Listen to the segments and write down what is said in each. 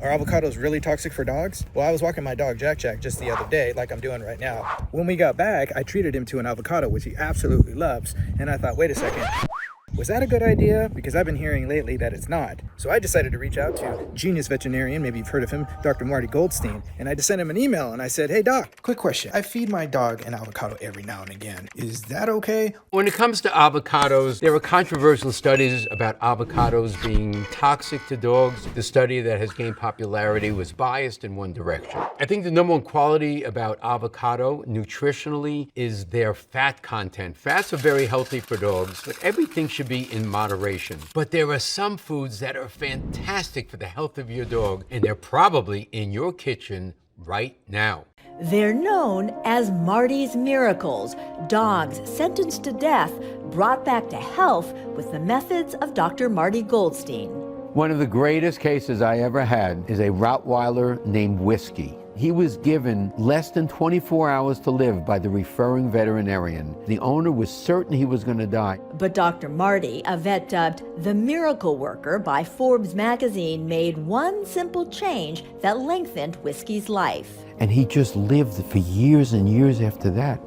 Are avocados really toxic for dogs? Well, I was walking my dog Jack just the other day, like I'm doing right now. When we got back, I treated him to an avocado, which he absolutely loves. And I thought, wait a second. Was that a good idea? Because I've been hearing lately that it's not. So I decided to reach out to genius veterinarian, maybe you've heard of him, Dr. Marty Goldstein, and I just sent him an email and I said, hey doc, quick question. I feed my dog an avocado every now and again. Is that okay? When it comes to avocados, there are controversial studies about avocados being toxic to dogs. The study that has gained popularity was biased in one direction. I think the number one quality about avocado nutritionally is their fat content. Fats are very healthy for dogs, but everything should be in moderation. But there are some foods that are fantastic for the health of your dog, and they're probably in your kitchen right now. They're known as Marty's Miracles, dogs sentenced to death, brought back to health with the methods of Dr. Marty Goldstein. One of the greatest cases I ever had is a Rottweiler named Whiskey. He was given less than 24 hours to live by the referring veterinarian. The owner was certain he was going to die. But Dr. Marty, a vet dubbed the Miracle Worker by Forbes magazine, made one simple change that lengthened Whiskey's life. And he just lived for years and years after that.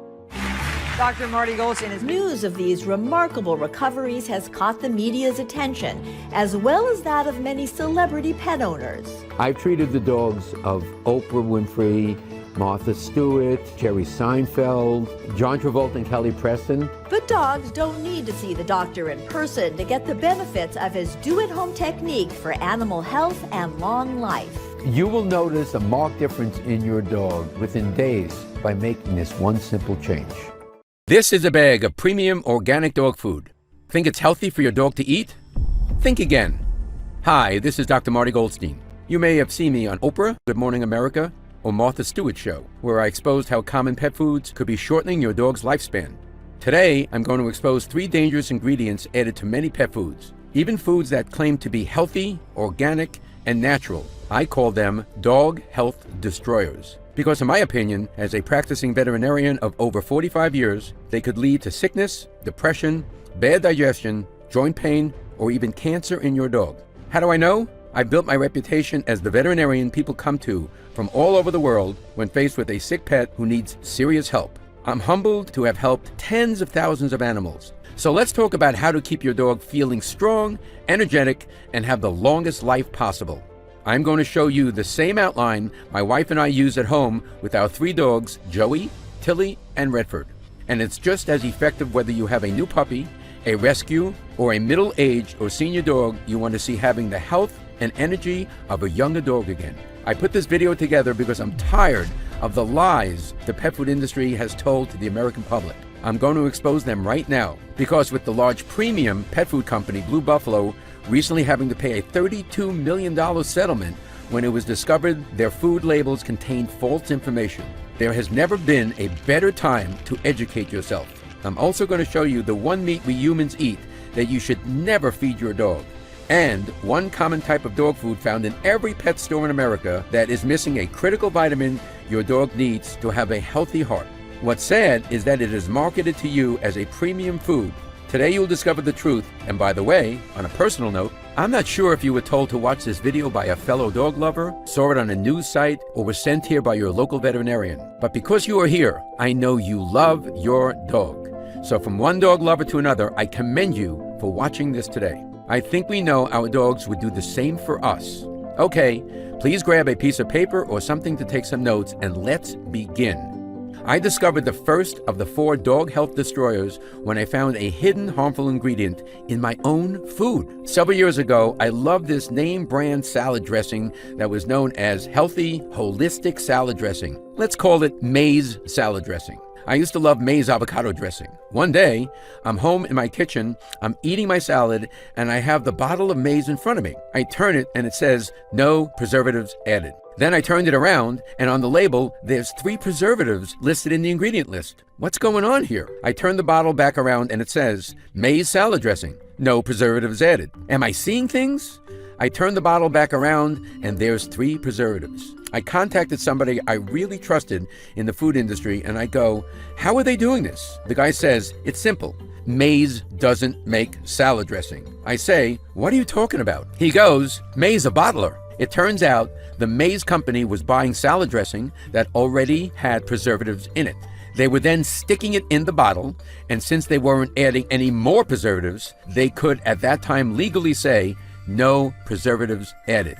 Dr. Marty Goldstein is news of these remarkable recoveries has caught the media's attention, as well as that of many celebrity pet owners. I've treated the dogs of Oprah Winfrey, Martha Stewart, Jerry Seinfeld, John Travolta and Kelly Preston. But dogs don't need to see the doctor in person to get the benefits of his do-at-home technique for animal health and long life. You will notice a marked difference in your dog within days by making this one simple change. This is a bag of premium organic dog food. Think it's healthy for your dog to eat? Think again. Hi, this is Dr. Marty Goldstein. You may have seen me on Oprah, Good Morning America, or Martha Stewart Show, where I exposed how common pet foods could be shortening your dog's lifespan. Today, I'm going to expose 3 dangerous ingredients added to many pet foods, even foods that claim to be healthy, organic, and natural. I call them dog health destroyers. Because in my opinion, as a practicing veterinarian of over 45 years, they could lead to sickness, depression, bad digestion, joint pain, or even cancer in your dog. How do I know? I built my reputation as the veterinarian people come to from all over the world when faced with a sick pet who needs serious help. I'm humbled to have helped tens of thousands of animals. So let's talk about how to keep your dog feeling strong, energetic, and have the longest life possible. I'm going to show you the same outline my wife and I use at home with our 3 dogs, Joey, Tilly, and Redford. And it's just as effective whether you have a new puppy, a rescue, or a middle-aged or senior dog you want to see having the health and energy of a younger dog again. I put this video together because I'm tired of the lies the pet food industry has told to the American public. I'm going to expose them right now because with the large premium pet food company Blue Buffalo recently having to pay a $32 million settlement when it was discovered their food labels contained false information. There has never been a better time to educate yourself. I'm also going to show you the one meat we humans eat that you should never feed your dog, and one common type of dog food found in every pet store in America that is missing a critical vitamin your dog needs to have a healthy heart. What's sad is that it is marketed to you as a premium food. Today you'll discover the truth, and by the way, on a personal note, I'm not sure if you were told to watch this video by a fellow dog lover, saw it on a news site, or was sent here by your local veterinarian. But because you are here, I know you love your dog. So from one dog lover to another, I commend you for watching this today. I think we know our dogs would do the same for us. Okay, please grab a piece of paper or something to take some notes, and let's begin. I discovered the first of the 4 dog health destroyers when I found a hidden harmful ingredient in my own food. Several years ago, I loved this name brand salad dressing that was known as Healthy Holistic Salad Dressing. Let's call it Maize Salad Dressing. I used to love Maize avocado dressing. One day, I'm home in my kitchen, I'm eating my salad, and I have the bottle of maize in front of me. I turn it and it says, no preservatives added. Then I turned it around, and on the label, there's 3 preservatives listed in the ingredient list. What's going on here? I turn the bottle back around and it says, Maize salad dressing, no preservatives added. Am I seeing things? I turn the bottle back around and there's 3 preservatives. I contacted somebody I really trusted in the food industry and I go, how are they doing this? The guy says, it's simple. Maize doesn't make salad dressing. I say, what are you talking about? He goes, Maize a bottler. It turns out the Mays company was buying salad dressing that already had preservatives in it. They were then sticking it in the bottle, and since they weren't adding any more preservatives, they could at that time legally say, no preservatives added.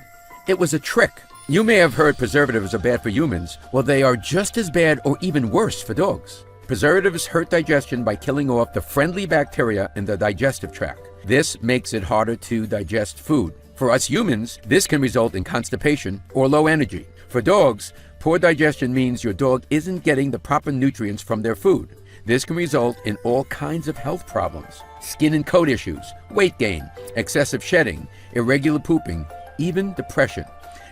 It was a trick. You may have heard preservatives are bad for humans. Well, they are just as bad or even worse for dogs. Preservatives hurt digestion by killing off the friendly bacteria in the digestive tract. This makes it harder to digest food. For us humans, this can result in constipation or low energy. For dogs, poor digestion means your dog isn't getting the proper nutrients from their food. This can result in all kinds of health problems: skin and coat issues, weight gain, excessive shedding, irregular pooping, even depression.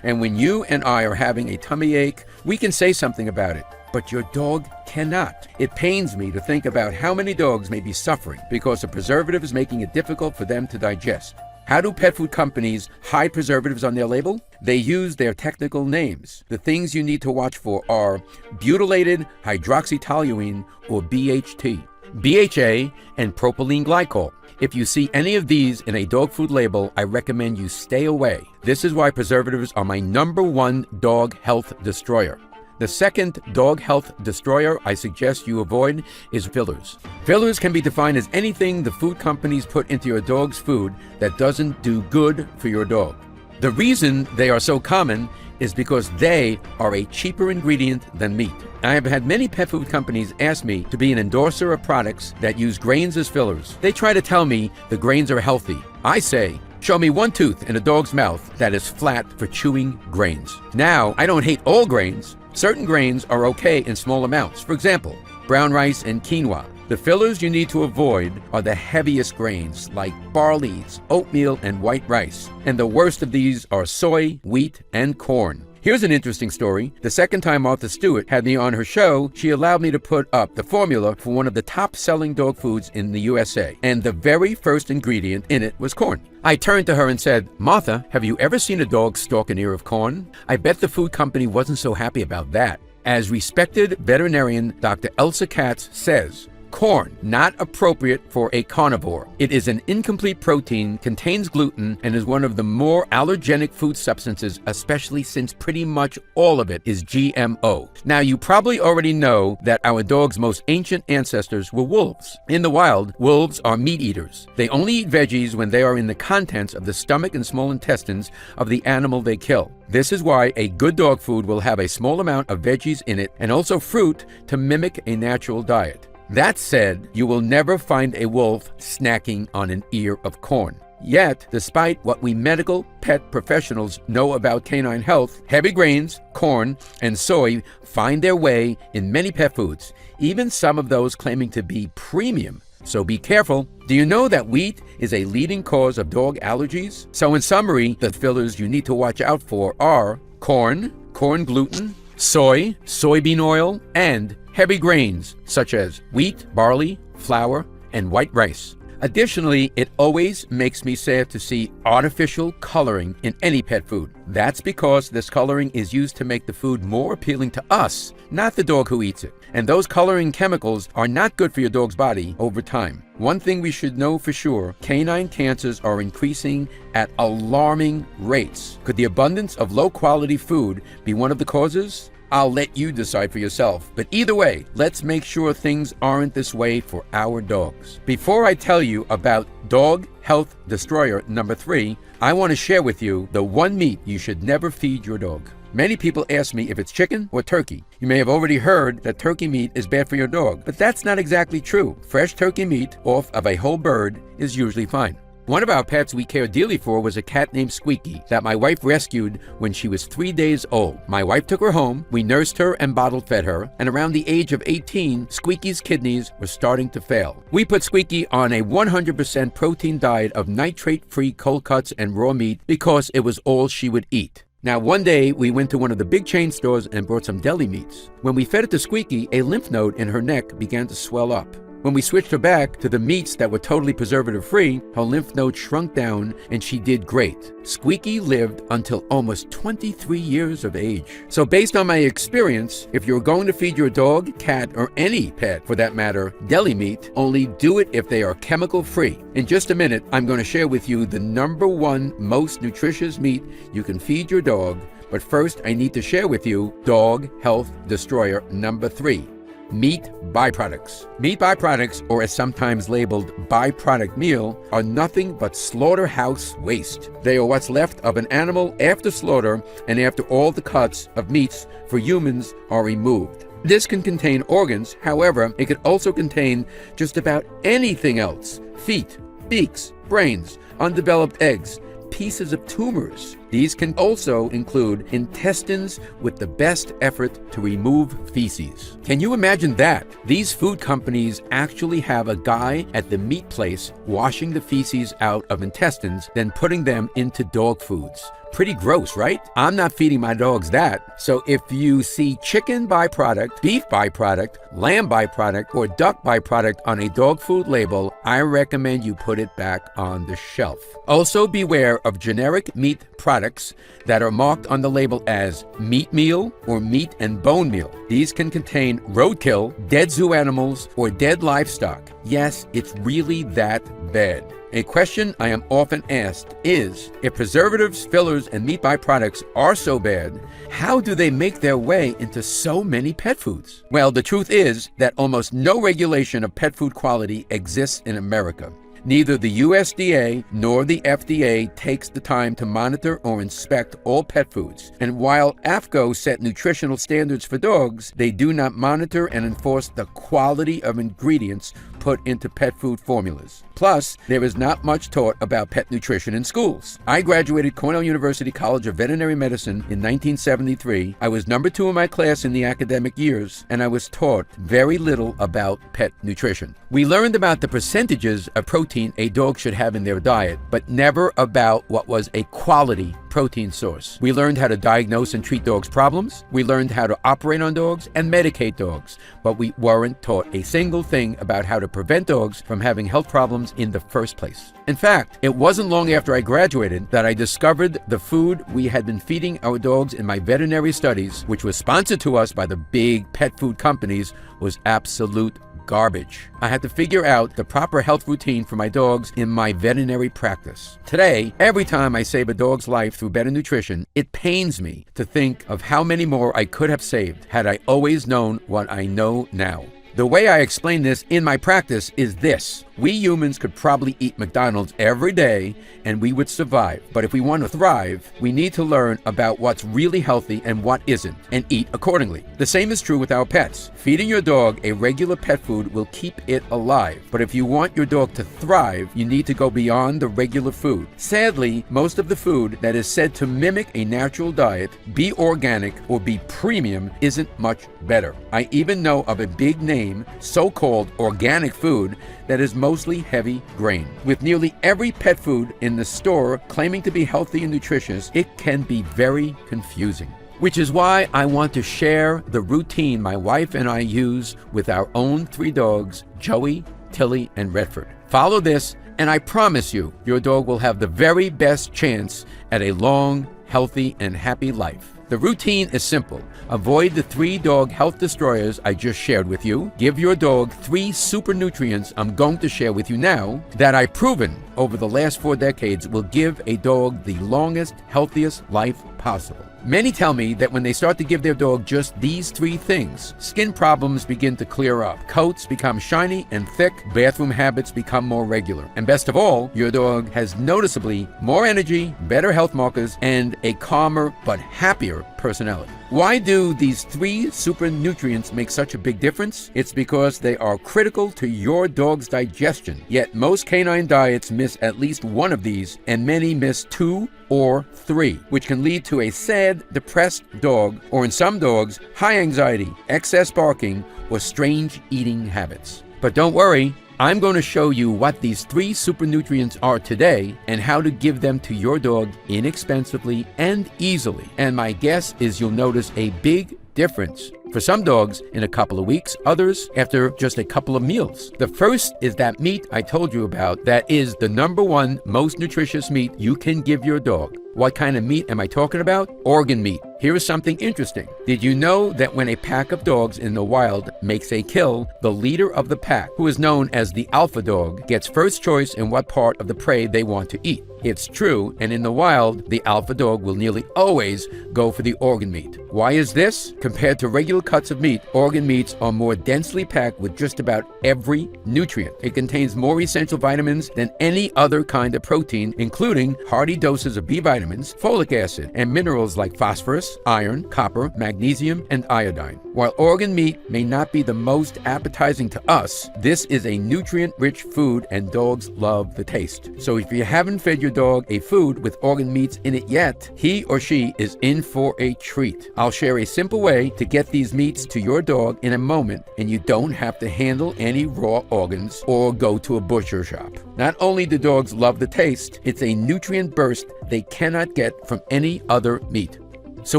And when you and I are having a tummy ache, we can say something about it, but your dog cannot. It pains me to think about how many dogs may be suffering because a preservative is making it difficult for them to digest. How do pet food companies hide preservatives on their label? They use their technical names. The things you need to watch for are butylated hydroxytoluene, or BHT, BHA, and propylene glycol. If you see any of these in a dog food label, I recommend you stay away. This is why preservatives are my #1 dog health destroyer. The second dog health destroyer I suggest you avoid is fillers. Fillers can be defined as anything the food companies put into your dog's food that doesn't do good for your dog. The reason they are so common is because they are a cheaper ingredient than meat. I have had many pet food companies ask me to be an endorser of products that use grains as fillers. They try to tell me the grains are healthy. I say, show me one tooth in a dog's mouth that is flat for chewing grains. Now, I don't hate all grains. Certain grains are okay in small amounts. For example, brown rice and quinoa. The fillers you need to avoid are the heaviest grains like barleys, oatmeal, and white rice. And the worst of these are soy, wheat, and corn. Here's an interesting story. The second time Martha Stewart had me on her show, she allowed me to put up the formula for one of the top-selling dog foods in the USA. And the very first ingredient in it was corn. I turned to her and said, Martha, have you ever seen a dog stalk an ear of corn? I bet the food company wasn't so happy about that. As respected veterinarian Dr. Elsa Katz says, corn, not appropriate for a carnivore. It is an incomplete protein, contains gluten, and is one of the more allergenic food substances, especially since pretty much all of it is GMO. Now, you probably already know that our dog's most ancient ancestors were wolves. In the wild, wolves are meat eaters. They only eat veggies when they are in the contents of the stomach and small intestines of the animal they kill. This is why a good dog food will have a small amount of veggies in it and also fruit to mimic a natural diet. That said, you will never find a wolf snacking on an ear of corn. Yet, despite what we medical pet professionals know about canine health, heavy grains, corn, and soy find their way in many pet foods, even some of those claiming to be premium. So be careful. Do you know that wheat is a leading cause of dog allergies? So in summary, the fillers you need to watch out for are corn, corn gluten, soy, soybean oil, and heavy grains such as wheat, barley, flour, and white rice. Additionally, it always makes me sad to see artificial coloring in any pet food. That's because this coloring is used to make the food more appealing to us, not the dog who eats it. And those coloring chemicals are not good for your dog's body over time. One thing we should know for sure, canine cancers are increasing at alarming rates. Could the abundance of low-quality food be one of the causes? I'll let you decide for yourself. But either way, let's make sure things aren't this way for our dogs. Before I tell you about Dog Health Destroyer number 3, I want to share with you the one meat you should never feed your dog. Many people ask me if it's chicken or turkey. You may have already heard that turkey meat is bad for your dog, but that's not exactly true. Fresh turkey meat off of a whole bird is usually fine. One of our pets we cared dearly for was a cat named Squeaky that my wife rescued when she was 3 days old. My wife took her home, we nursed her and bottle fed her, and around the age of 18, Squeaky's kidneys were starting to fail. We put Squeaky on a 100% protein diet of nitrate-free cold cuts and raw meat because it was all she would eat. Now, one day, we went to one of the big chain stores and bought some deli meats. When we fed it to Squeaky, a lymph node in her neck began to swell up. When we switched her back to the meats that were totally preservative-free, her lymph nodes shrunk down and she did great. Squeaky lived until almost 23 years of age. So based on my experience, if you're going to feed your dog, cat, or any pet for that matter, deli meat, only do it if they are chemical-free. In just a minute, I'm going to share with you the #1 most nutritious meat you can feed your dog. But first, I need to share with you Dog Health Destroyer #3. Meat byproducts. Meat byproducts, or as sometimes labeled byproduct meal, are nothing but slaughterhouse waste. They are what's left of an animal after slaughter and after all the cuts of meats for humans are removed. This can contain organs, however, it could also contain just about anything else. Feet, beaks, brains, undeveloped eggs, pieces of tumors. These can also include intestines with the best effort to remove feces. Can you imagine that? These food companies actually have a guy at the meat place washing the feces out of intestines, then putting them into dog foods. Pretty gross, right? I'm not feeding my dogs that. So if you see chicken byproduct, beef byproduct, lamb byproduct, or duck byproduct on a dog food label, I recommend you put it back on the shelf. Also beware of generic meat products that are marked on the label as meat meal or meat and bone meal. These can contain roadkill, dead zoo animals, or dead livestock. Yes, it's really that bad. A question I am often asked is, if preservatives, fillers, and meat byproducts are so bad, how do they make their way into so many pet foods? Well, the truth is that almost no regulation of pet food quality exists in America. Neither the USDA nor the FDA takes the time to monitor or inspect all pet foods. And while AAFCO set nutritional standards for dogs, they do not monitor and enforce the quality of ingredients put into pet food formulas. Plus, there is not much taught about pet nutrition in schools. I graduated Cornell University College of Veterinary Medicine in 1973. I was #2 in my class in the academic years, and I was taught very little about pet nutrition. We learned about the percentages of protein a dog should have in their diet, but never about what was a quality protein source. We learned how to diagnose and treat dogs' problems. We learned how to operate on dogs and medicate dogs, but we weren't taught a single thing about how to prevent dogs from having health problems in the first place. In fact, it wasn't long after I graduated that I discovered the food we had been feeding our dogs in my veterinary studies, which was sponsored to us by the big pet food companies, was absolute garbage. I had to figure out the proper health routine for my dogs in my veterinary practice. Today, every time I save a dog's life through better nutrition, it pains me to think of how many more I could have saved had I always known what I know now. The way I explain this in my practice is this. We humans could probably eat McDonald's every day and we would survive. But if we want to thrive, we need to learn about what's really healthy and what isn't, and eat accordingly. The same is true with our pets. Feeding your dog a regular pet food will keep it alive. But if you want your dog to thrive, you need to go beyond the regular food. Sadly, most of the food that is said to mimic a natural diet, be organic, or be premium isn't much better. I even know of a big name, so-called organic food, that is mostly heavy grain. With nearly every pet food in the store claiming to be healthy and nutritious, it can be very confusing. Which is why I want to share the routine my wife and I use with our own 3 dogs, Joey, Tilly, and Redford. Follow this, and I promise you, your dog will have the very best chance at a long, healthy, and happy life. The routine is simple. Avoid the 3 dog health destroyers I just shared with you. Give your dog 3 super nutrients I'm going to share with you now that I've proven over the last 4 decades will give a dog the longest, healthiest life possible. Many tell me that when they start to give their dog just these 3 things, skin problems begin to clear up, coats become shiny and thick, bathroom habits become more regular, and best of all, your dog has noticeably more energy, better health markers, and a calmer but happier personality. Why do these 3 super nutrients make such a big difference? It's because they are critical to your dog's digestion. Yet most canine diets miss at least one of these, and many miss 2 or 3, which can lead to a sad, depressed dog, or in some dogs, high anxiety, excess barking, or strange eating habits. But don't worry, I'm going to show you what these 3 super nutrients are today and how to give them to your dog inexpensively and easily. And my guess is you'll notice a big difference. For some dogs, in a couple of weeks, others after just a couple of meals. The first is that meat I told you about that is the #1 most nutritious meat you can give your dog. What kind of meat am I talking about? Organ meat. Here is something interesting. Did you know that when a pack of dogs in the wild makes a kill, the leader of the pack, who is known as the alpha dog, gets first choice in what part of the prey they want to eat? It's true, and in the wild, the alpha dog will nearly always go for the organ meat. Why is this? Compared to regular cuts of meat, organ meats are more densely packed with just about every nutrient. It contains more essential vitamins than any other kind of protein, including hearty doses of B vitamins, folic acid, and minerals like phosphorus, iron, copper, magnesium, and iodine. While organ meat may not be the most appetizing to us, this is a nutrient-rich food and dogs love the taste. So if you haven't fed your dog a food with organ meats in it yet, he or she is in for a treat. I'll share a simple way to get these meats to your dog in a moment, and you don't have to handle any raw organs or go to a butcher shop. Not only do dogs love the taste, it's a nutrient burst they cannot get from any other meat. So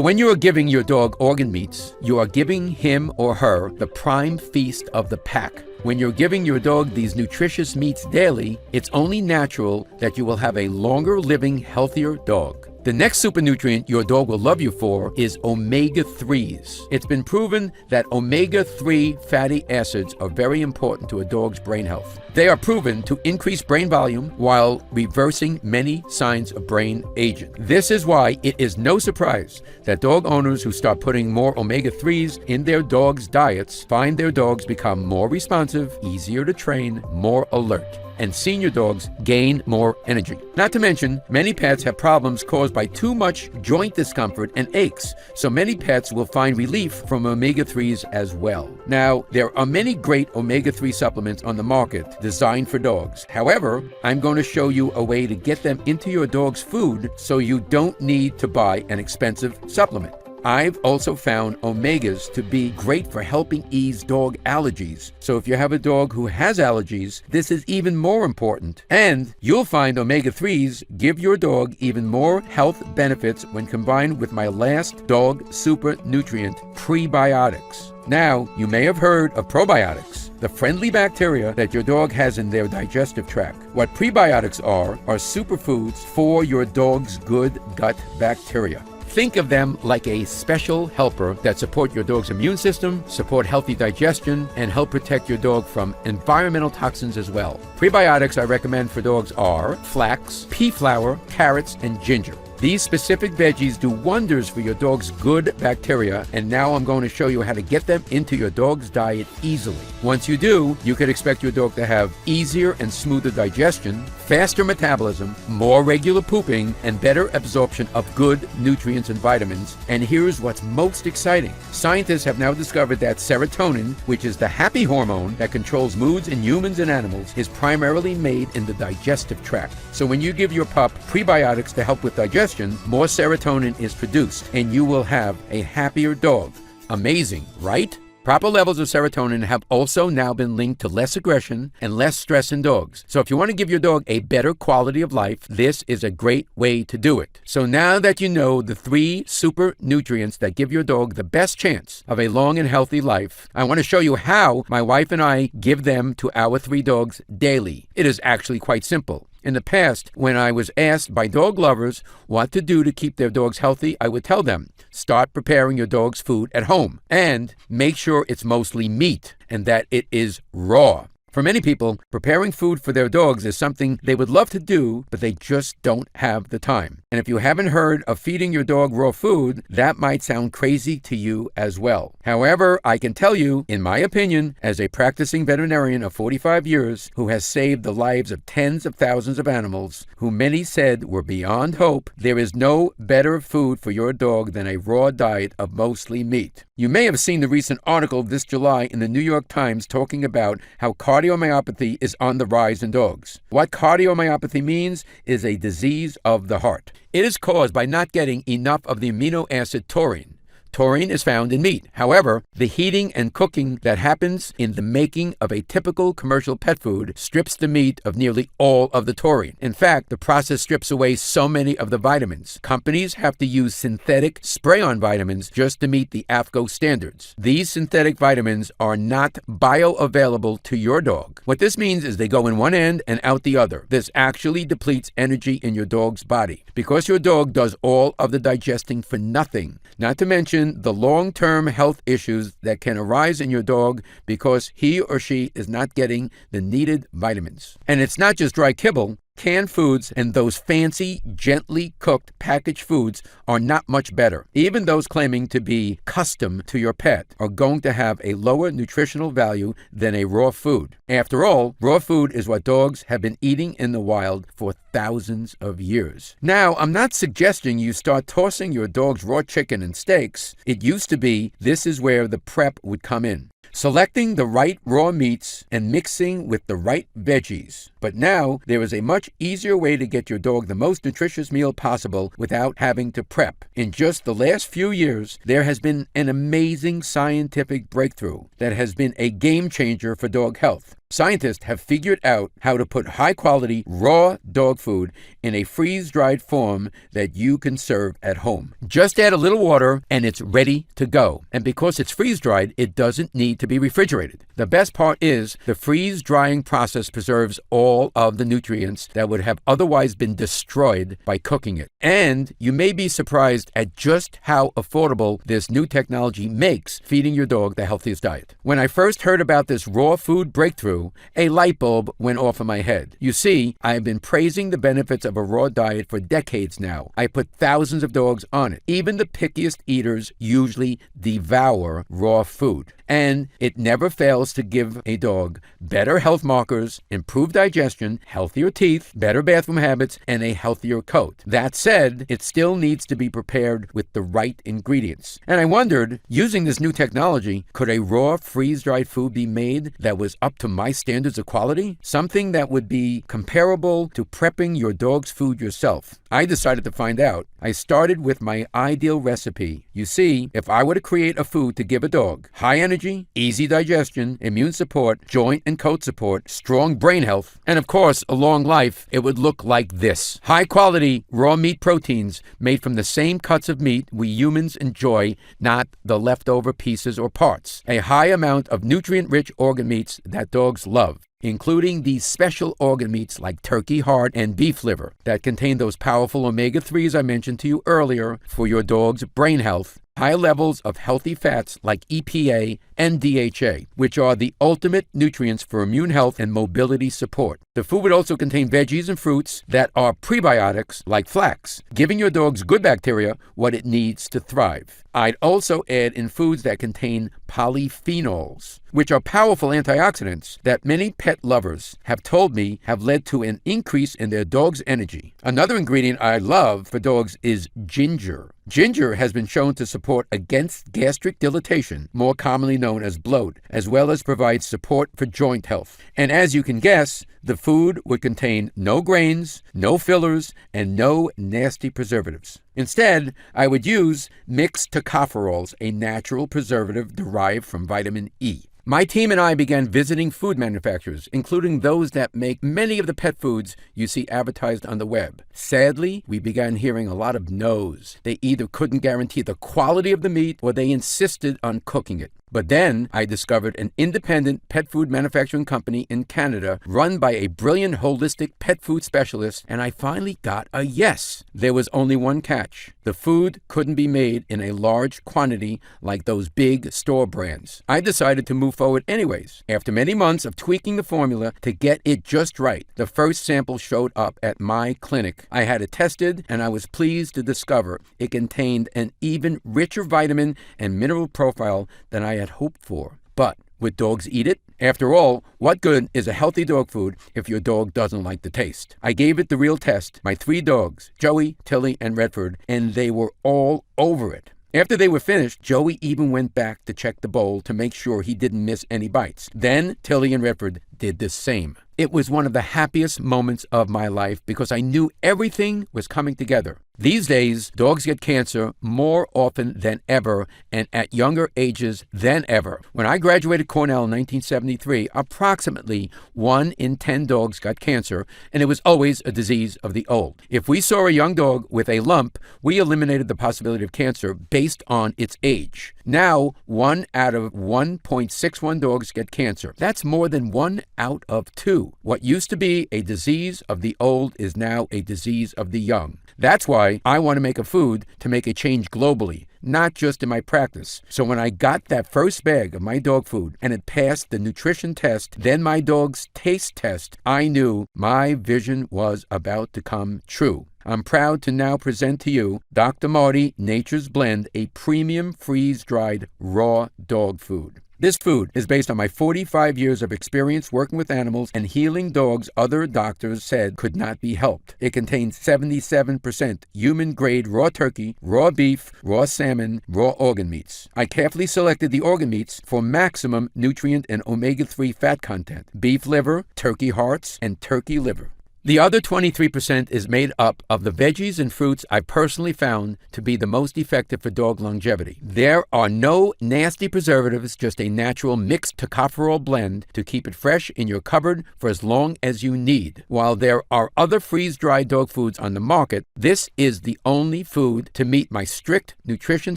when you are giving your dog organ meats, you are giving him or her the prime feast of the pack. When you're giving your dog these nutritious meats daily, it's only natural that you will have a longer living, healthier dog. The next super nutrient your dog will love you for is omega-3s. It's been proven that omega-3 fatty acids are very important to a dog's brain health. They are proven to increase brain volume while reversing many signs of brain aging. This is why it is no surprise that dog owners who start putting more omega-3s in their dogs' diets find their dogs become more responsive, easier to train, more alert, and senior dogs gain more energy. Not to mention, many pets have problems caused by too much joint discomfort and aches, so many pets will find relief from omega-3s as well. Now, there are many great omega-3 supplements on the market designed for dogs. However, I'm going to show you a way to get them into your dog's food so you don't need to buy an expensive supplement. I've also found omegas to be great for helping ease dog allergies. So if you have a dog who has allergies, this is even more important. And you'll find omega-3s give your dog even more health benefits when combined with my last dog super nutrient, prebiotics. Now, you may have heard of probiotics, the friendly bacteria that your dog has in their digestive tract. What prebiotics are superfoods for your dog's good gut bacteria. Think of them like a special helper that support your dog's immune system, support healthy digestion, and help protect your dog from environmental toxins as well. Prebiotics I recommend for dogs are flax, pea flour, carrots, and ginger. These specific veggies do wonders for your dog's good bacteria, and now I'm going to show you how to get them into your dog's diet easily. Once you do, you can expect your dog to have easier and smoother digestion, faster metabolism, more regular pooping, and better absorption of good nutrients and vitamins. And here's what's most exciting. Scientists have now discovered that serotonin, which is the happy hormone that controls moods in humans and animals, is primarily made in the digestive tract. So when you give your pup prebiotics to help with digestion, more serotonin is produced, and you will have a happier dog. Amazing, right? Proper levels of serotonin have also now been linked to less aggression and less stress in dogs. So if you want to give your dog a better quality of life, this is a great way to do it. So now that you know the 3 super nutrients that give your dog the best chance of a long and healthy life, I want to show you how my wife and I give them to our 3 dogs daily. It is actually quite simple. In the past, when I was asked by dog lovers what to do to keep their dogs healthy, I would tell them, start preparing your dog's food at home and make sure it's mostly meat and that it is raw. For many people, preparing food for their dogs is something they would love to do, but they just don't have the time. And if you haven't heard of feeding your dog raw food, that might sound crazy to you as well. However, I can tell you, in my opinion, as a practicing veterinarian of 45 years who has saved the lives of tens of thousands of animals, who many said were beyond hope, there is no better food for your dog than a raw diet of mostly meat. You may have seen the recent article this July in the New York Times talking about how cardiomyopathy is on the rise in dogs. What cardiomyopathy means is a disease of the heart. It is caused by not getting enough of the amino acid taurine. Taurine is found in meat. However, the heating and cooking that happens in the making of a typical commercial pet food strips the meat of nearly all of the taurine. In fact, the process strips away so many of the vitamins. Companies have to use synthetic spray-on vitamins just to meet the AAFCO standards. These synthetic vitamins are not bioavailable to your dog. What this means is they go in one end and out the other. This actually depletes energy in your dog's body because your dog does all of the digesting for nothing. Not to mention the long-term health issues that can arise in your dog because he or she is not getting the needed vitamins. And it's not just dry kibble. Canned foods and those fancy, gently cooked packaged foods are not much better. Even those claiming to be custom to your pet are going to have a lower nutritional value than a raw food. After all, raw food is what dogs have been eating in the wild for thousands of years. Now, I'm not suggesting you start tossing your dog's raw chicken and steaks. It used to be this is where the prep would come in. Selecting the right raw meats and mixing with the right veggies. But now, there is a much easier way to get your dog the most nutritious meal possible without having to prep. In just the last few years, there has been an amazing scientific breakthrough that has been a game changer for dog health. Scientists have figured out how to put high-quality, raw dog food in a freeze-dried form that you can serve at home. Just add a little water and it's ready to go. And because it's freeze-dried, it doesn't need to be refrigerated. The best part is the freeze-drying process preserves all of the nutrients that would have otherwise been destroyed by cooking it. And you may be surprised at just how affordable this new technology makes feeding your dog the healthiest diet. When I first heard about this raw food breakthrough, a light bulb went off in my head. You see, I've been praising the benefits of a raw diet for decades now. I put thousands of dogs on it. Even the pickiest eaters usually devour raw food. And it never fails to give a dog better health markers, improved digestion, healthier teeth, better bathroom habits, and a healthier coat. That said, it still needs to be prepared with the right ingredients. And I wondered, using this new technology, could a raw freeze-dried food be made that was up to my standards of quality? Something that would be comparable to prepping your dog's food yourself. I decided to find out. I started with my ideal recipe. You see, if I were to create a food to give a dog high energy, easy digestion, immune support, joint and coat support, strong brain health, and of course, a long life, it would look like this. High quality raw meat proteins made from the same cuts of meat we humans enjoy, not the leftover pieces or parts. A high amount of nutrient-rich organ meats that dogs love, including these special organ meats like turkey heart and beef liver that contain those powerful omega-3s I mentioned to you earlier for your dog's brain health. High levels of healthy fats like EPA and DHA, which are the ultimate nutrients for immune health and mobility support. The food would also contain veggies and fruits that are prebiotics like flax, giving your dog's good bacteria what it needs to thrive. I'd also add in foods that contain polyphenols, which are powerful antioxidants that many pet lovers have told me have led to an increase in their dog's energy. Another ingredient I love for dogs is ginger. Ginger has been shown to support against gastric dilatation, more commonly known as bloat, as well as provide support for joint health. And as you can guess, the food would contain no grains, no fillers, and no nasty preservatives. Instead, I would use mixed tocopherols, a natural preservative derived from vitamin E. My team and I began visiting food manufacturers, including those that make many of the pet foods you see advertised on the web. Sadly, we began hearing a lot of no's. They either couldn't guarantee the quality of the meat or they insisted on cooking it. But then I discovered an independent pet food manufacturing company in Canada run by a brilliant holistic pet food specialist, and I finally got a yes. There was only one catch. The food couldn't be made in a large quantity like those big store brands. I decided to move forward anyways. After many months of tweaking the formula to get it just right, the first sample showed up at my clinic. I had it tested, and I was pleased to discover it contained an even richer vitamin and mineral profile than I had hoped for. But would dogs eat it? After all, what good is a healthy dog food if your dog doesn't like the taste? I gave it the real test, my 3 dogs, Joey, Tilly, and Redford, and they were all over it. After they were finished, Joey even went back to check the bowl to make sure he didn't miss any bites. Then Tilly and Redford did the same. It was one of the happiest moments of my life because I knew everything was coming together. These days, dogs get cancer more often than ever and at younger ages than ever. When I graduated Cornell in 1973, approximately 1 in 10 dogs got cancer, and it was always a disease of the old. If we saw a young dog with a lump, we eliminated the possibility of cancer based on its age. Now, 1 out of 1.61 dogs get cancer. That's more than 1 out of 2. What used to be a disease of the old is now a disease of the young. That's why I want to make a food to make a change globally, not just in my practice. So when I got that first bag of my dog food and it passed the nutrition test, then my dog's taste test, I knew my vision was about to come true. I'm proud to now present to you Dr. Marty Nature's Blend, a premium freeze-dried raw dog food. This food is based on my 45 years of experience working with animals and healing dogs other doctors said could not be helped. It contains 77% human-grade raw turkey, raw beef, raw salmon, raw organ meats. I carefully selected the organ meats for maximum nutrient and omega-3 fat content: beef liver, turkey hearts, and turkey liver. The other 23% is made up of the veggies and fruits I personally found to be the most effective for dog longevity. There are no nasty preservatives, just a natural mixed tocopherol blend to keep it fresh in your cupboard for as long as you need. While there are other freeze-dried dog foods on the market, this is the only food to meet my strict nutrition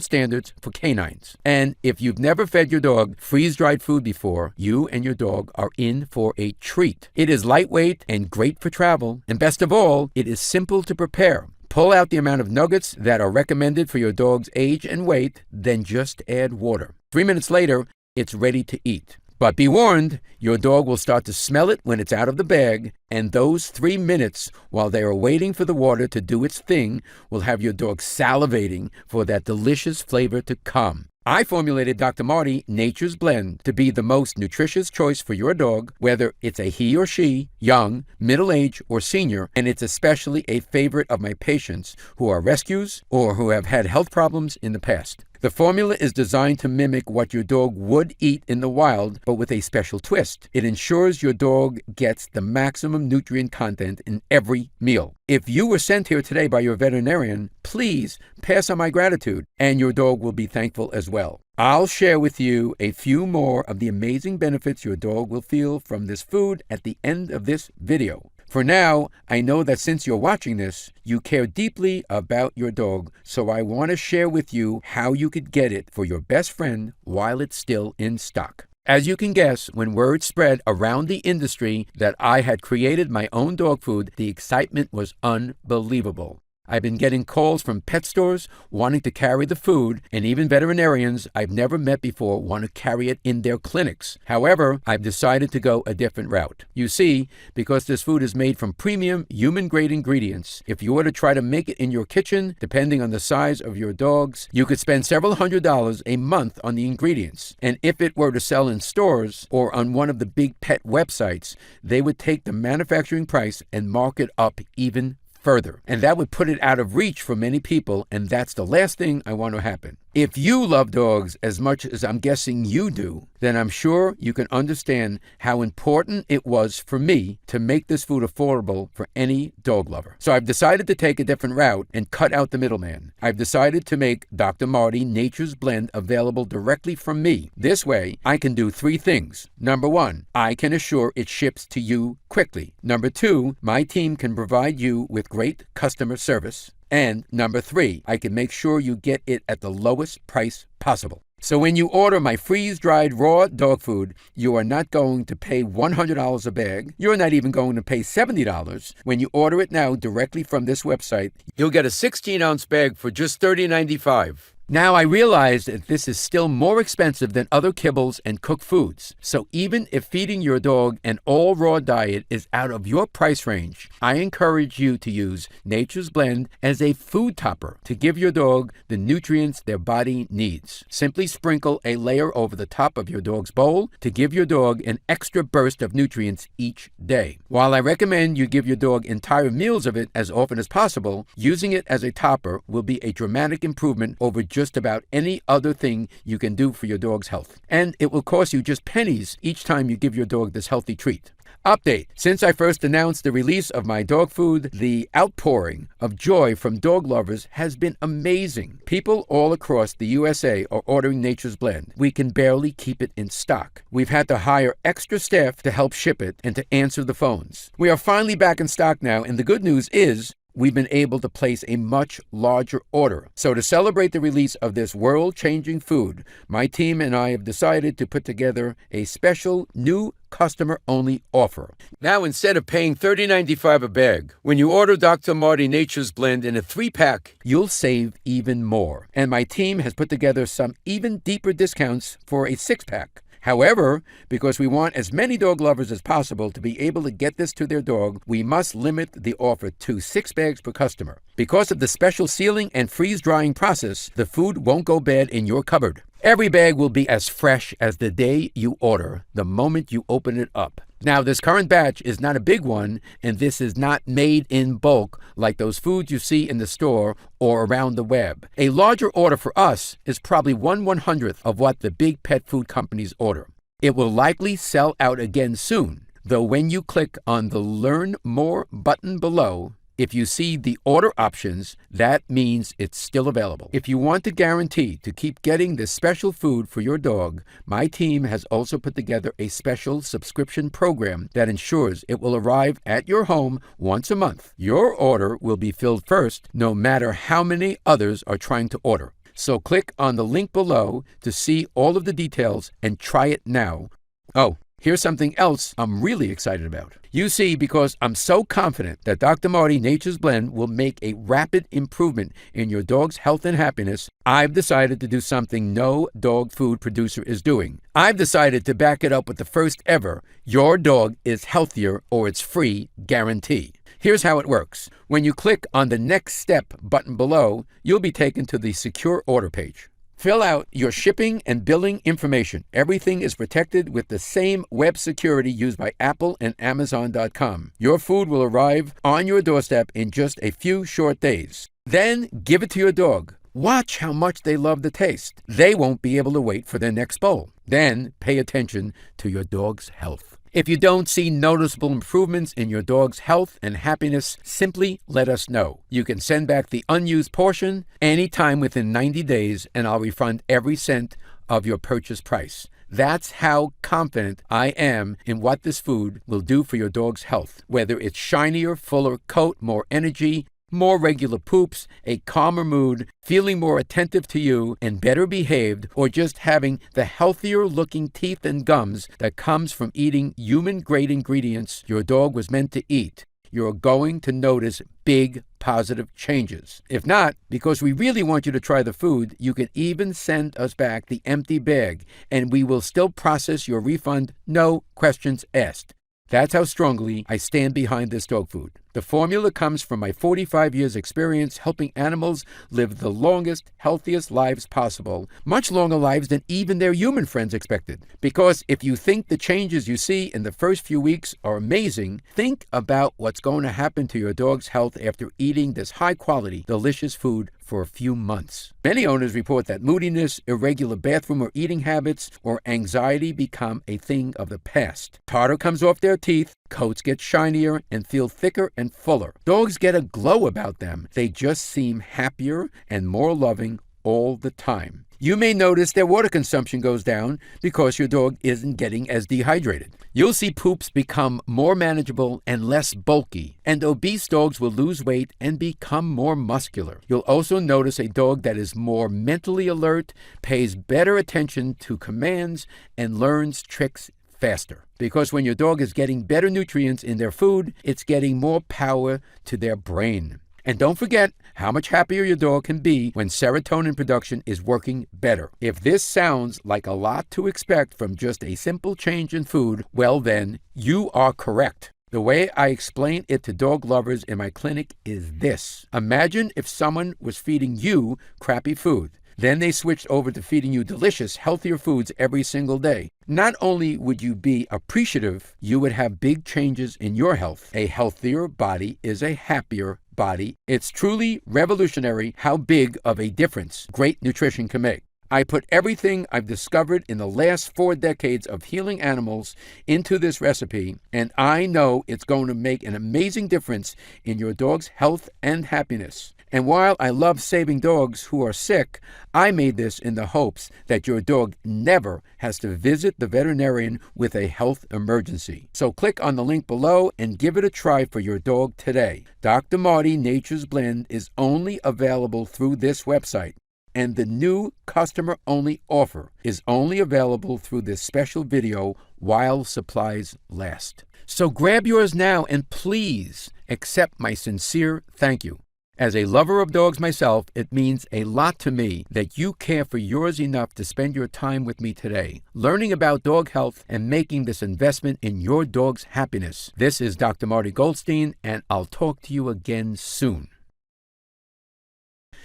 standards for canines. And if you've never fed your dog freeze-dried food before, you and your dog are in for a treat. It is lightweight and great for travel. And best of all, it is simple to prepare. Pull out the amount of nuggets that are recommended for your dog's age and weight, then just add water. 3 minutes later, it's ready to eat. But be warned, your dog will start to smell it when it's out of the bag, and those 3 minutes while they are waiting for the water to do its thing will have your dog salivating for that delicious flavor to come. I formulated Dr. Marty Nature's Blend to be the most nutritious choice for your dog, whether it's a he or she, young, middle-aged, or senior, and it's especially a favorite of my patients who are rescues or who have had health problems in the past. The formula is designed to mimic what your dog would eat in the wild, but with a special twist. It ensures your dog gets the maximum nutrient content in every meal. If you were sent here today by your veterinarian, please pass on my gratitude, and your dog will be thankful as well. I'll share with you a few more of the amazing benefits your dog will feel from this food at the end of this video. For now, I know that since you're watching this, you care deeply about your dog, so I want to share with you how you could get it for your best friend while it's still in stock. As you can guess, when word spread around the industry that I had created my own dog food, the excitement was unbelievable. I've been getting calls from pet stores wanting to carry the food, and even veterinarians I've never met before want to carry it in their clinics. However, I've decided to go a different route. You see, because this food is made from premium human-grade ingredients, if you were to try to make it in your kitchen, depending on the size of your dogs, you could spend several $100s a month on the ingredients. And if it were to sell in stores or on one of the big pet websites, they would take the manufacturing price and mark it up even further. And that would put it out of reach for many people, and that's the last thing I want to happen. If you love dogs as much as I'm guessing you do, then I'm sure you can understand how important it was for me to make this food affordable for any dog lover. So I've decided to take a different route and cut out the middleman. I've decided to make Dr. Marty Nature's Blend available directly from me. This way, I can do 3 things. Number 1, I can assure it ships to you quickly. Number 2, my team can provide you with great customer service. And number 3, I can make sure you get it at the lowest price possible. So when you order my freeze-dried raw dog food, you are not going to pay $100 a bag. You're not even going to pay $70. When you order it now directly from this website, you'll get a 16-ounce bag for just $30.95. Now, I realize that this is still more expensive than other kibbles and cooked foods. So even if feeding your dog an all-raw diet is out of your price range, I encourage you to use Nature's Blend as a food topper to give your dog the nutrients their body needs. Simply sprinkle a layer over the top of your dog's bowl to give your dog an extra burst of nutrients each day. While I recommend you give your dog entire meals of it as often as possible, using it as a topper will be a dramatic improvement over just about any other thing you can do for your dog's health. And it will cost you just pennies each time you give your dog this healthy treat. Update. Since I first announced the release of my dog food, the outpouring of joy from dog lovers has been amazing. People all across the USA are ordering Nature's Blend. We can barely keep it in stock. We've had to hire extra staff to help ship it and to answer the phones. We are finally back in stock now, and the good news is we've been able to place a much larger order. So to celebrate the release of this world-changing food, my team and I have decided to put together a special new customer-only offer. Now, instead of paying $30.95 a bag, when you order Dr. Marty Nature's Blend in a 3-pack, you'll save even more. And my team has put together some even deeper discounts for a 6-pack. However, because we want as many dog lovers as possible to be able to get this to their dog, we must limit the offer to 6 bags per customer. Because of the special sealing and freeze-drying process, the food won't go bad in your cupboard. Every bag will be as fresh as the day you order, the moment you open it up. Now, this current batch is not a big one, and this is not made in bulk like those foods you see in the store or around the web. A larger order for us is probably 1/100th of what the big pet food companies order. It will likely sell out again soon, though when you click on the Learn More button below, if you see the order options, that means it's still available. If you want to guarantee to keep getting this special food for your dog, my team has also put together a special subscription program that ensures it will arrive at your home once a month. Your order will be filled first, no matter how many others are trying to order. So click on the link below to see all of the details and try it now. Oh, here's something else I'm really excited about. You see, because I'm so confident that Dr. Marty Nature's Blend will make a rapid improvement in your dog's health and happiness, I've decided to do something no dog food producer is doing. I've decided to back it up with the first ever "Your dog is healthier or it's free" guarantee. Here's how it works. When you click on the Next Step button below, you'll be taken to the Secure Order page. Fill out your shipping and billing information. Everything is protected with the same web security used by Apple and Amazon.com. Your food will arrive on your doorstep in just a few short days. Then give it to your dog. Watch how much they love the taste. They won't be able to wait for their next bowl. Then pay attention to your dog's health. If you don't see noticeable improvements in your dog's health and happiness, simply let us know. You can send back the unused portion anytime within 90 days, and I'll refund every cent of your purchase price. That's how confident I am in what this food will do for your dog's health. Whether it's shinier, fuller coat, more energy, more regular poops, a calmer mood, feeling more attentive to you and better behaved, or just having the healthier looking teeth and gums that comes from eating human-grade ingredients your dog was meant to eat, you're going to notice big positive changes. If not, because we really want you to try the food, you can even send us back the empty bag, and we will still process your refund, no questions asked. That's how strongly I stand behind this dog food. The formula comes from my 45 years experience helping animals live the longest, healthiest lives possible, much longer lives than even their human friends expected. Because if you think the changes you see in the first few weeks are amazing, think about what's going to happen to your dog's health after eating this high-quality, delicious food for a few months. Many owners report that moodiness, irregular bathroom or eating habits, or anxiety become a thing of the past. Tartar comes off their teeth, coats get shinier and feel thicker and fuller. Dogs get a glow about them. They just seem happier and more loving all the time. You may notice their water consumption goes down because your dog isn't getting as dehydrated. You'll see poops become more manageable and less bulky, and obese dogs will lose weight and become more muscular. You'll also notice a dog that is more mentally alert, pays better attention to commands, and learns tricks faster. Because when your dog is getting better nutrients in their food, it's getting more power to their brain. And don't forget how much happier your dog can be when serotonin production is working better. If this sounds like a lot to expect from just a simple change in food, well then, you are correct. The way I explain it to dog lovers in my clinic is this. Imagine if someone was feeding you crappy food. Then they switched over to feeding you delicious, healthier foods every single day. Not only would you be appreciative, you would have big changes in your health. A healthier body is a happier body. It's truly revolutionary how big of a difference great nutrition can make. I put everything I've discovered in the last 4 decades of healing animals into this recipe, and I know it's going to make an amazing difference in your dog's health and happiness. And while I love saving dogs who are sick, I made this in the hopes that your dog never has to visit the veterinarian with a health emergency. So click on the link below and give it a try for your dog today. Dr. Marty Nature's Blend is only available through this website, and the new customer-only offer is only available through this special video while supplies last. So grab yours now and please accept my sincere thank you. As a lover of dogs myself, it means a lot to me that you care for yours enough to spend your time with me today, learning about dog health and making this investment in your dog's happiness. This is Dr. Marty Goldstein, and I'll talk to you again soon.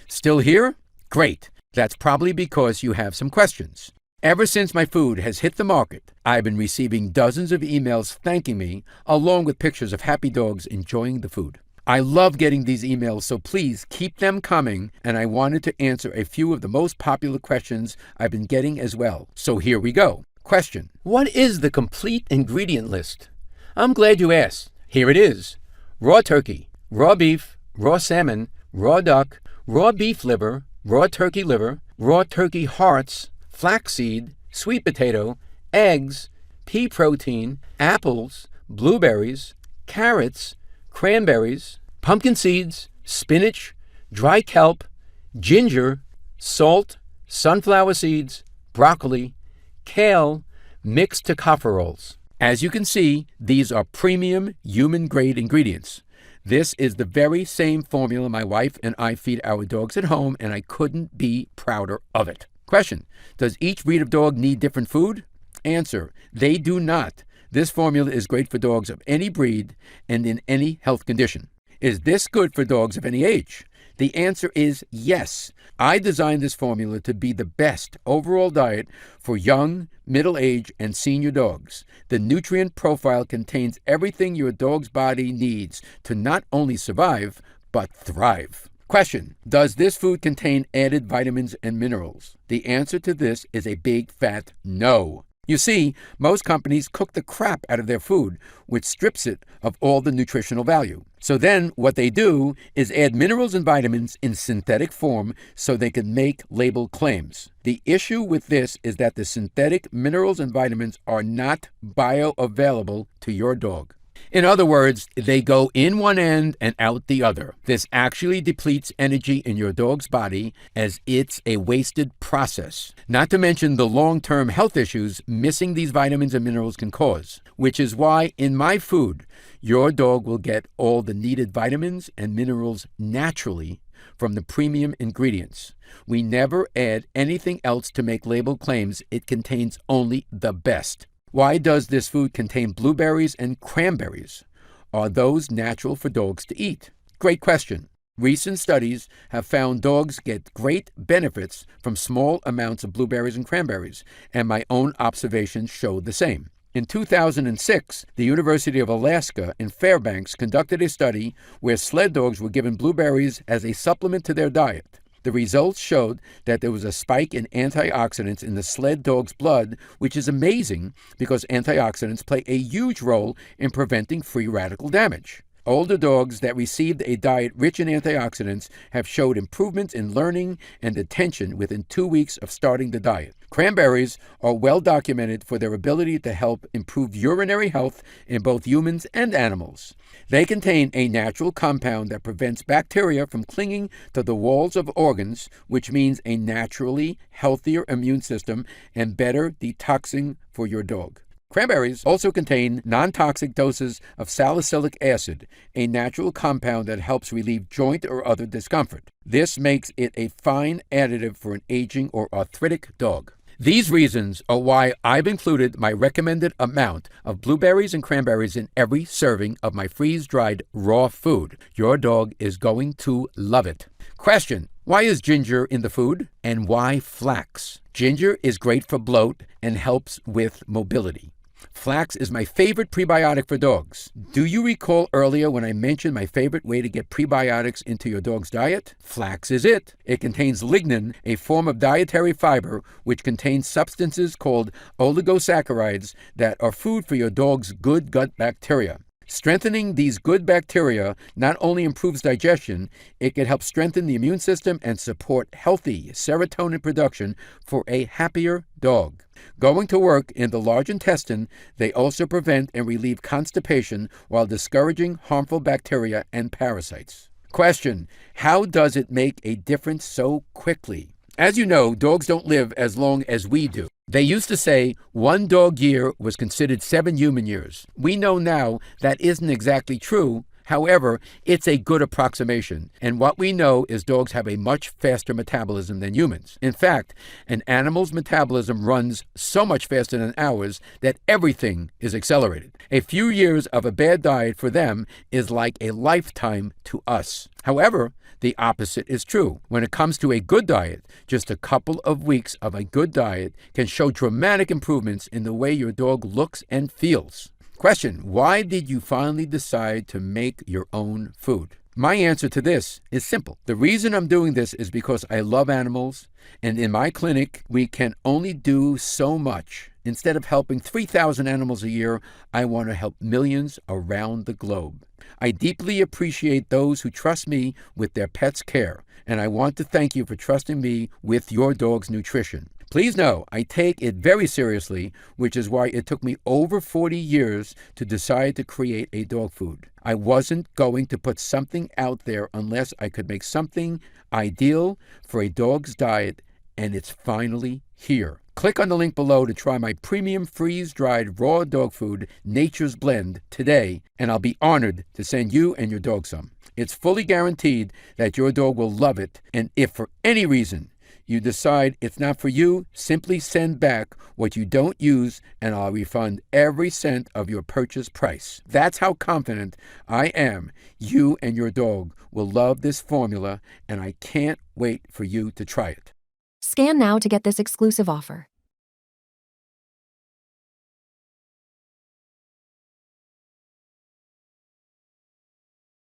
Still here? Great. That's probably because you have some questions. Ever since my food has hit the market, I've been receiving dozens of emails thanking me, along with pictures of happy dogs enjoying the food. I love getting these emails, so please keep them coming, and I wanted to answer a few of the most popular questions I've been getting as well. So here we go. Question: what is the complete ingredient list? I'm glad you asked. Here it is: raw turkey, raw beef, raw salmon, raw duck, raw beef liver, raw turkey hearts, flaxseed, sweet potato, eggs, pea protein, apples, blueberries, carrots, cranberries, pumpkin seeds, spinach, dry kelp, ginger, salt, sunflower seeds, broccoli, kale, mixed tocopherols. As you can see, these are premium human-grade ingredients. This is the very same formula my wife and I feed our dogs at home, and I couldn't be prouder of it. Question: does each breed of dog need different food? Answer: they do not. This formula is great for dogs of any breed and in any health condition. Is this good for dogs of any age? The answer is yes. I designed this formula to be the best overall diet for young, middle-aged, and senior dogs. The nutrient profile contains everything your dog's body needs to not only survive, but thrive. Question: does this food contain added vitamins and minerals? The answer to this is a big fat no. You see, most companies cook the crap out of their food, which strips it of all the nutritional value. So then what they do is add minerals and vitamins in synthetic form so they can make label claims. The issue with this is that the synthetic minerals and vitamins are not bioavailable to your dog. In other words, they go in one end and out the other. This actually depletes energy in your dog's body, as it's a wasted process. Not to mention the long-term health issues missing these vitamins and minerals can cause, which is why in my food, your dog will get all the needed vitamins and minerals naturally from the premium ingredients. We never add anything else to make label claims. It contains only the best. Why does this food contain blueberries and cranberries? Are those natural for dogs to eat? Great question. Recent studies have found dogs get great benefits from small amounts of blueberries and cranberries, and my own observations showed the same. In 2006, the University of Alaska in Fairbanks conducted a study where sled dogs were given blueberries as a supplement to their diet. The results showed that there was a spike in antioxidants in the sled dog's blood, which is amazing because antioxidants play a huge role in preventing free radical damage. Older dogs that received a diet rich in antioxidants have showed improvements in learning and attention within 2 weeks of starting the diet. Cranberries are well documented for their ability to help improve urinary health in both humans and animals. They contain a natural compound that prevents bacteria from clinging to the walls of organs, which means a naturally healthier immune system and better detoxing for your dog. Cranberries also contain non-toxic doses of salicylic acid, a natural compound that helps relieve joint or other discomfort. This makes it a fine additive for an aging or arthritic dog. These reasons are why I've included my recommended amount of blueberries and cranberries in every serving of my freeze-dried raw food. Your dog is going to love it. Question: why is ginger in the food? And why flax? Ginger is great for bloat and helps with mobility. Flax is my favorite prebiotic for dogs. Do you recall earlier when I mentioned my favorite way to get prebiotics into your dog's diet? Flax is it. It contains lignin, a form of dietary fiber which contains substances called oligosaccharides that are food for your dog's good gut bacteria. Strengthening these good bacteria not only improves digestion, it can help strengthen the immune system and support healthy serotonin production for a happier dog. Going to work in the large intestine, they also prevent and relieve constipation while discouraging harmful bacteria and parasites. Question: how does it make a difference so quickly? As you know, dogs don't live as long as we do. They used to say 1 dog year was considered 7 human years. We know now that isn't exactly true. However, it's a good approximation. And what we know is dogs have a much faster metabolism than humans. In fact, an animal's metabolism runs so much faster than ours that everything is accelerated. A few years of a bad diet for them is like a lifetime to us. However, the opposite is true. When it comes to a good diet, just a couple of weeks of a good diet can show dramatic improvements in the way your dog looks and feels. Question: why did you finally decide to make your own food? My answer to this is simple. The reason I'm doing this is because I love animals, and in my clinic, we can only do so much. Instead of helping 3,000 animals a year, I want to help millions around the globe. I deeply appreciate those who trust me with their pet's care, and I want to thank you for trusting me with your dog's nutrition. Please know I take it very seriously, which is why it took me over 40 years to decide to create a dog food. I wasn't going to put something out there unless I could make something ideal for a dog's diet, and it's finally here. Click on the link below to try my premium freeze-dried raw dog food, Nature's Blend, today, and I'll be honored to send you and your dog some. It's fully guaranteed that your dog will love it, and if for any reason you decide it's not for you, simply send back what you don't use and I'll refund every cent of your purchase price. That's how confident I am you and your dog will love this formula, and I can't wait for you to try it. Scan now to get this exclusive offer.